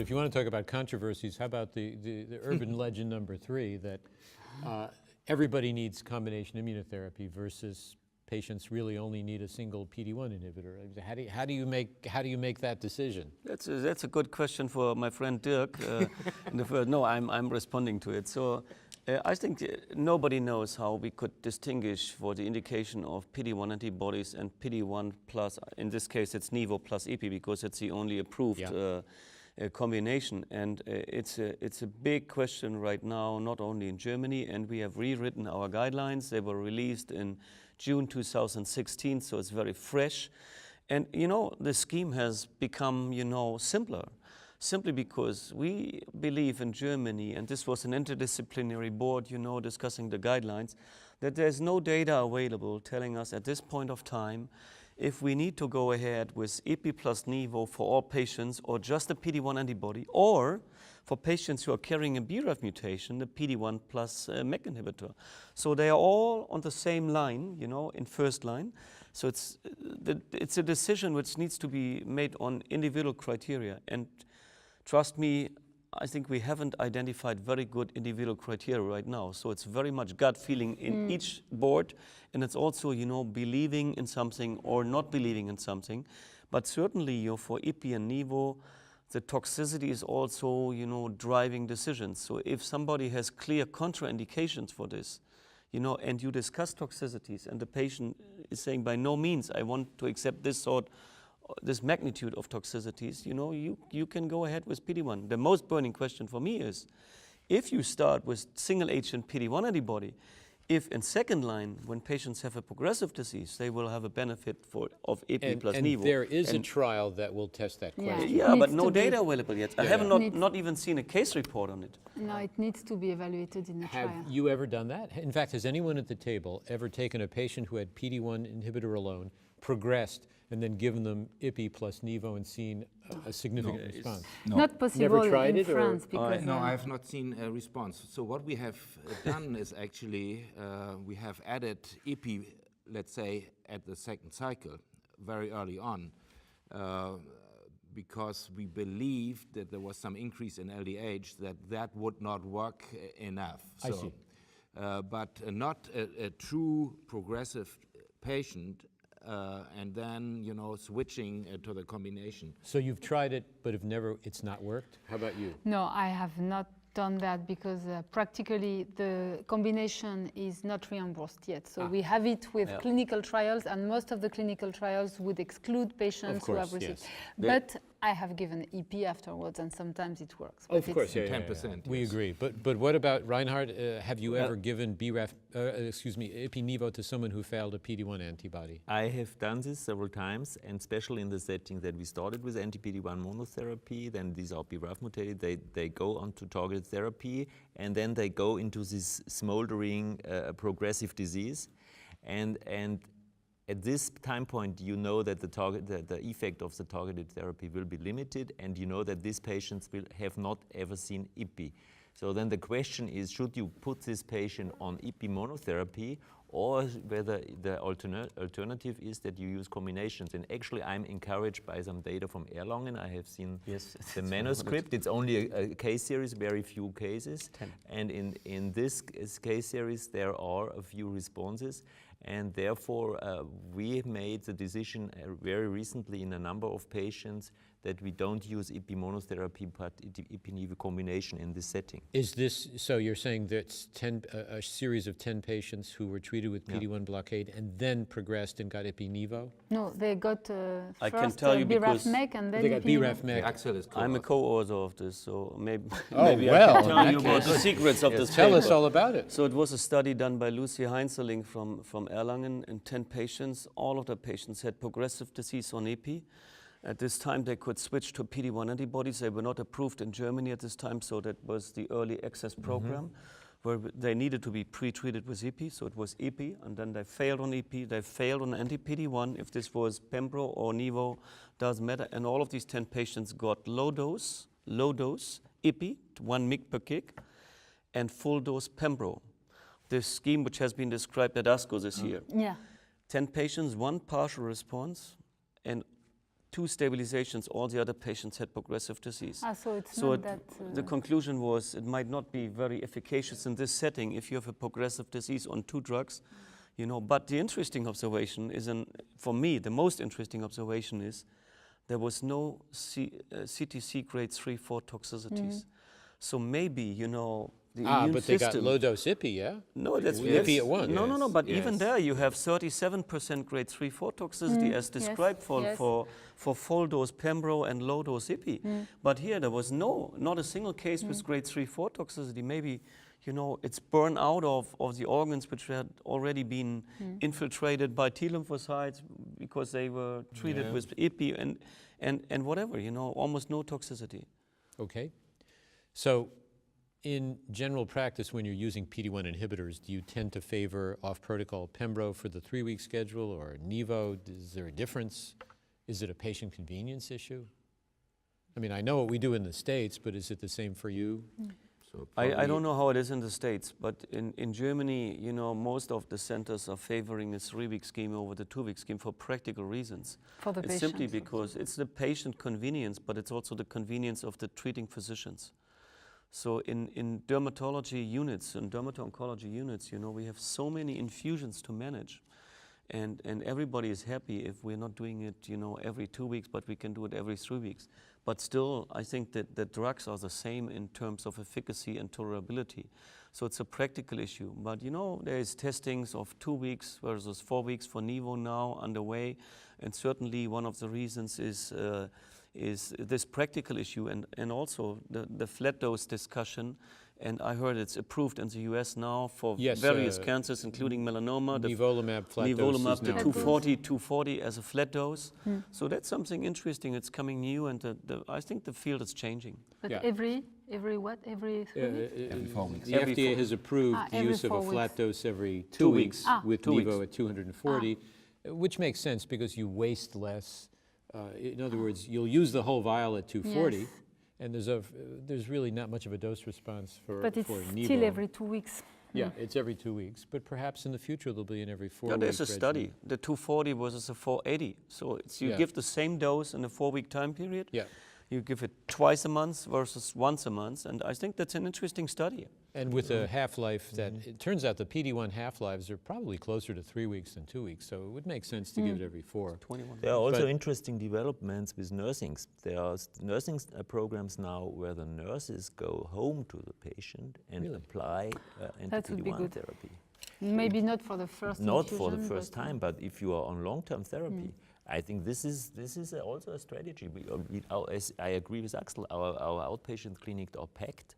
if you want to talk about controversies, how about the urban legend number 3 that everybody needs combination immunotherapy versus patients really only need a single PD-1 inhibitor? How do you make that decision? That's a good question for my friend Dirk. No, I'm responding to it. So I think nobody knows how we could distinguish for the indication of PD-1 antibodies and PD-1 plus. In this case, it's Nivo plus Ipi because it's the only approved combination. And it's a big question right now, not only in Germany. And we have rewritten our guidelines. They were released in June 2016, so it's very fresh. And, the scheme has become, simpler, simply because we believe in Germany, and this was an interdisciplinary board, discussing the guidelines, that there's no data available telling us at this point of time if we need to go ahead with Ipi plus Nivo for all patients or just a PD-1 antibody, or for patients who are carrying a BRAF mutation, the PD-1 plus MEK inhibitor. So they are all on the same line, in first line. So it's a decision which needs to be made on individual criteria. And trust me, I think we haven't identified very good individual criteria right now. So it's very much gut feeling in each board. And it's also, believing in something or not believing in something. But certainly, for Ipi and Nivo, the toxicity is also, driving decisions. So if somebody has clear contraindications for this, and you discuss toxicities and the patient is saying, by no means, I want to accept this magnitude of toxicities, you can go ahead with PD-1. The most burning question for me is, if you start with single agent PD-1 antibody, if in second line, when patients have a progressive disease, they will have a benefit of Ipi plus Nivo. And there is a trial that will test that question. Yeah, but no data available yet. I have not even seen a case report on it. No, it needs to be evaluated in a trial. Have you ever done that? In fact, has anyone at the table ever taken a patient who had PD-1 inhibitor alone, progressed, and then given them Ipi plus Nivo and seen a significant response? No. Not possible in France. Because no, I have not seen a response. So what we have done is actually we have added Ipi, let's say, at the second cycle, very early on, because we believed that there was some increase in LDH, that would not work enough. I see. But not a true progressive patient, and then, switching to the combination. So you've tried it, but it's not worked? How about you? No, I have not done that because practically the combination is not reimbursed yet. So we have it with clinical trials, and most of the clinical trials would exclude patients who have received. Yes. But I have given EP afterwards, and sometimes it works. Of course, 10%. We agree. But what about Reinhard? Have you ever given Ipi Nivo to someone who failed a PD-1 antibody? I have done this several times, and especially in the setting that we started with anti-PD-1 monotherapy. Then these are BRAF mutated. They go on to targeted therapy, and then they go into this smoldering progressive disease, and at this time point, you know that the effect of the targeted therapy will be limited, and you know that these patients will have not ever seen Ipi. So then the question is, should you put this patient on Ipi monotherapy, or whether the alternative is that you use combinations? And actually, I'm encouraged by some data from Erlangen. I have seen the manuscript. It's only a case series, very few cases. 10. And in this case series, there are a few responses. And therefore, we made the decision very recently in a number of patients that we don't use Ipi monotherapy, but Ipi-Nivo combination in this setting. Is this, so you're saying that's a series of 10 patients who were treated with PD-1 blockade and then progressed and got Ipi-Nivo? No, they got I can first tell you BRAF MEK and then they got Ipi-Nivo. BRAF MEK. Axel is I'm a co-author of this, so maybe Oh, maybe well, I can tell you in that about the case- secrets of this Tell us paper. all about it. So it was a study done by Lucy Heinzeling from Erlangen in 10 patients. All of the patients had progressive disease on Ipi. At this time, they could switch to PD-1 antibodies. They were not approved in Germany at this time, so that was the early access program where they needed to be pre-treated with Ipi. So it was Ipi, and then they failed on Ipi. They failed on anti-PD-1. If this was Pembro or Nivo, doesn't matter. And all of these 10 patients got low dose Ipi, 1 mg per kg, and full dose Pembro. This scheme, which has been described at ASCO this year. Yeah. 10 patients, 1 partial response, and 2 stabilizations, all the other patients had progressive disease. So it's So not that... the conclusion was it might not be very efficacious in this setting if you have a progressive disease on 2 drugs, you know. But the interesting observation is, for me, the most interesting observation is there was no CTC grade 3-4 toxicities. So maybe, you know, the immune but they system... got low-dose IPI, yeah? No, that's IPI at 1. No, but even Yes. there you have 37% grade 3-4 toxicity as described for full dose Pembro and low dose IPI. But here there was not a single case with grade 3-4 toxicity. Maybe, you know, it's burn out of the organs which had already been infiltrated by T lymphocytes because they were treated with IPI and whatever, you know, almost no toxicity. Okay. So in general practice, when you're using PD-1 inhibitors, do you tend to favor off-protocol Pembro for the 3-week schedule or Nivo? Is there a difference? Is it a patient convenience issue? I mean, I know what we do in the States, but is it the same for you? So I don't know how it is in the States, but in Germany, you know, most of the centers are favoring a 3-week scheme over the 2-week scheme for practical reasons. For the It's patient. simply because it's the patient convenience, but it's also the convenience of the treating physicians. So in dermatology units, in dermato-oncology units, you know, we have so many infusions to manage. And everybody is happy if we're not doing it, you know, every 2 weeks, but we can do it every 3 weeks. But still, I think that the drugs are the same in terms of efficacy and tolerability. So it's a practical issue. But, you know, there is testings of 2 weeks versus 4 weeks for Nivo now underway. And certainly one of the reasons is this practical issue and also the flat dose discussion. And I heard it's approved in the US now for various cancers, including melanoma. Nivolumab flat dose Nivolumab, is the now 240 as a flat dose. So that's something interesting. It's coming new, and I think the field is changing. But Yeah. every what? Every 3 weeks? Every 4 weeks. The Every FDA 4 has approved the every use of a 4 flat weeks. dose every 2 2 weeks weeks. with 2 Nivo weeks. at 240, which makes sense because you waste less. In other words, you'll use the whole vial at 240, Yes. and there's really not much of a dose response for But it's Nivo. still every 2 weeks. Yeah, it's every 2 weeks, but perhaps in the future there'll be an every 4 Yeah, week there's a regimen. study, the 240 versus a 480. So you Yeah. give the same dose in a 4-week time period. Yeah, You give it twice a month versus once a month, and I think that's an interesting study. and with a half-life that, it turns out the PD-1 half-lives are probably closer to 3 weeks than 2 weeks, so it would make sense to give it every 4. 21. There are also But- interesting developments with nursings. There are nursing programs now where the nurses go home to the patient and Really? apply That would be anti-PD-1 good. therapy. Maybe not for the first Not for the infusion, first but, time, but if you are on long-term therapy, I think this is also a strategy. As I agree with Axel. Our outpatient clinics are packed,